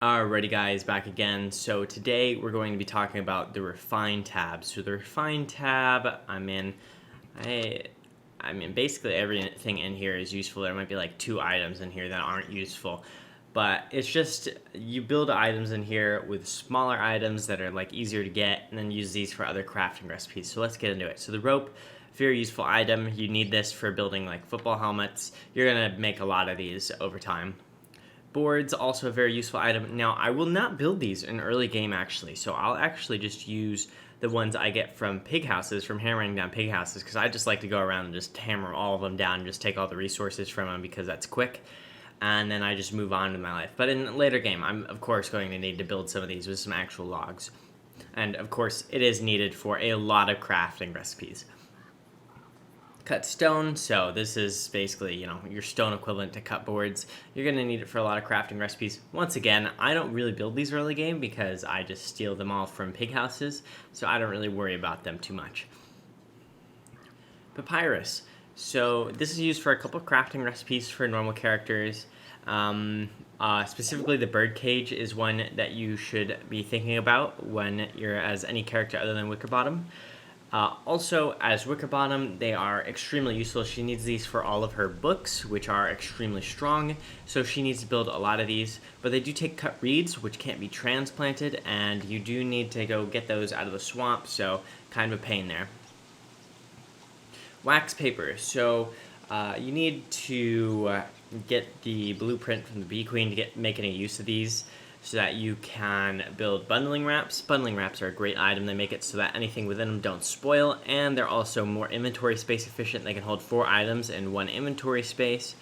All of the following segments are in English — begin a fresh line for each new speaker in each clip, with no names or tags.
Alrighty guys, back again. So today we're going to be talking about the Refine tab. So the Refine tab, I mean basically everything in here is useful. There might be like 2 items in here that aren't useful. But it's just, you build items in here with smaller items that are like easier to get, and then use these for other crafting recipes. So let's get into it. So the rope, very useful item. You need this for building like football helmets. You're gonna make a lot of these over time. Boards, also a very useful item. Now, I will not build these in early game, actually. So I'll actually just use the ones I get from pig houses, from hammering down pig houses, because I just like to go around and just hammer all of them down and just take all the resources from them because that's quick. And then I just move on with my life. But in a later game, I'm, of course, going to need to build some of these with some actual logs. And, of course, it is needed for a lot of crafting recipes. Cut stone, so this is basically, your stone equivalent to cut boards. You're going to need it for a lot of crafting recipes. Once again, I don't really build these early game because I just steal them all from pig houses, so I don't really worry about them too much. Papyrus. So this is used for a couple of crafting recipes for normal characters. Specifically, the birdcage is one that you should be thinking about when you're as any character other than Wickerbottom. Also, as Wickerbottom, they are extremely useful. She needs these for all of her books, which are extremely strong, so she needs to build a lot of these. But they do take cut reeds, which can't be transplanted, and you do need to go get those out of the swamp, so kind of a pain there. Wax paper. So you need to get the blueprint from the Bee Queen to make any use of these, so that you can build bundling wraps. Bundling wraps are a great item. They make it so that anything within them don't spoil, and they're also more inventory space efficient. They can hold 4 items in 1 inventory space,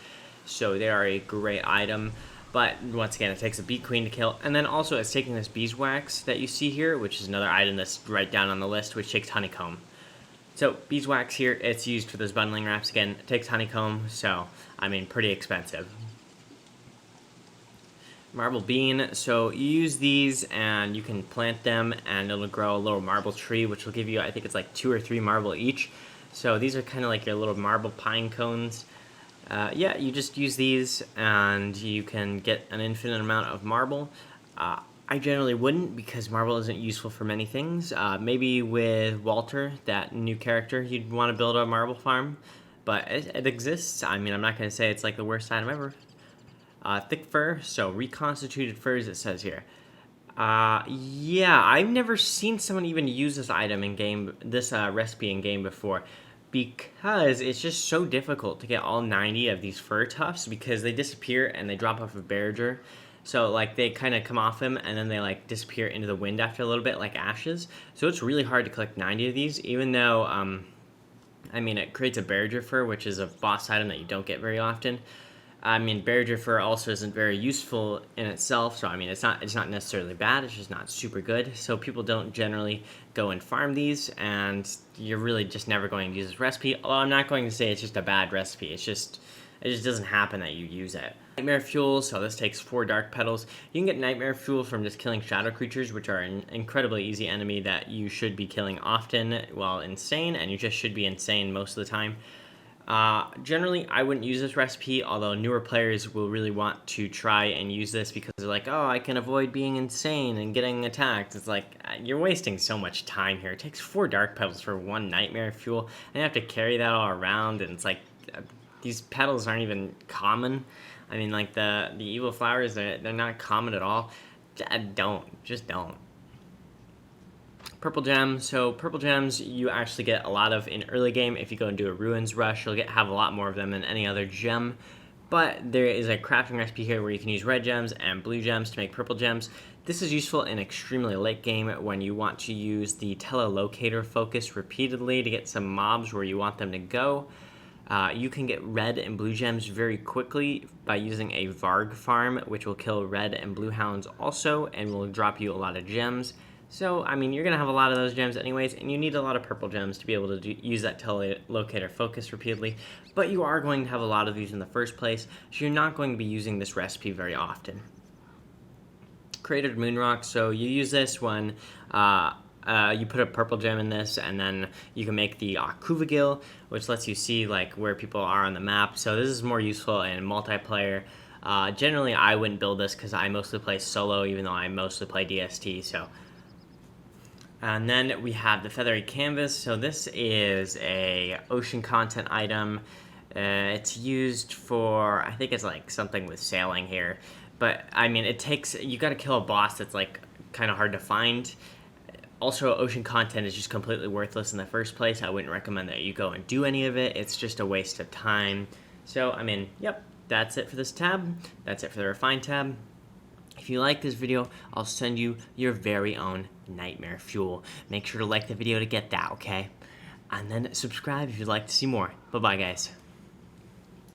so they are a great item. But once again, it takes a bee queen to kill, and then also it's taking this beeswax that you see here, which is another item that's right down on the list, which takes honeycomb. So beeswax here, it's used for those bundling wraps. Again, it takes honeycomb, so I mean pretty expensive. Marble bean, so you use these and you can plant them and it'll grow a little marble tree, which will give you, I think it's like 2 or 3 marble each. So these are kind of like your little marble pine cones. Yeah, you just use these and you can get an infinite amount of marble. I generally wouldn't, because marble isn't useful for many things. Maybe with Walter, that new character, you'd want to build a marble farm, but it exists. I mean, I'm not going to say it's like the worst item ever. Thick fur, so Reconstituted Furs, it says here. Yeah, I've never seen someone even use this item in game, this recipe in game before, because it's just so difficult to get all 90 of these fur tufts, because they disappear and they drop off of Barriger. So, like, they kind of come off him and then they, like, disappear into the wind after a little bit, like ashes. So it's really hard to collect 90 of these, even though, I mean, it creates a Barriger fur, which is a boss item that you don't get very often. I mean, Barriger fur also isn't very useful in itself, so I mean, it's not necessarily bad, it's just not super good. So people don't generally go and farm these, and you're really just never going to use this recipe. Although I'm not going to say it's just a bad recipe, it just doesn't happen that you use it. Nightmare fuel, so this takes 4 dark petals. You can get nightmare fuel from just killing shadow creatures, which are an incredibly easy enemy that you should be killing often while insane, and you just should be insane most of the time. Generally, I wouldn't use this recipe, although newer players will really want to try and use this because they're like, oh, I can avoid being insane and getting attacked. It's like, you're wasting so much time here. It takes 4 dark petals for 1 nightmare fuel, and you have to carry that all around, and it's like, these petals aren't even common. I mean, like, the evil flowers, they're not common at all. Just don't. Purple gems. So purple gems you actually get a lot of in early game. If you go and do a ruins rush, you'll have a lot more of them than any other gem. But there is a crafting recipe here where you can use red gems and blue gems to make purple gems. This is useful in extremely late game when you want to use the telelocator focus repeatedly to get some mobs where you want them to go. You can get red and blue gems very quickly by using a Varg farm, which will kill red and blue hounds also, and will drop you a lot of gems. So, I mean, you're going to have a lot of those gems anyways, and you need a lot of purple gems to be able to use that telelocator focus repeatedly, but you are going to have a lot of these in the first place, so you're not going to be using this recipe very often. Cratered moonrock, so you use this when you put a purple gem in this, and then you can make the Kuvagil, which lets you see like where people are on the map. So this is more useful in multiplayer. Generally, I wouldn't build this because I mostly play solo, even though I mostly play DST, so. And then we have the Feathery Canvas. So this is a ocean content item. It's used for, I think it's like something with sailing here. But, I mean, you gotta kill a boss that's like kind of hard to find. Also, ocean content is just completely worthless in the first place. I wouldn't recommend that you go and do any of it. It's just a waste of time. So, I mean, yep, that's it for this tab. That's it for the Refine tab. If you like this video, I'll send you your very own Nightmare Fuel. Make sure to like the video to get that, okay? And then subscribe if you'd like to see more. Bye-bye, guys.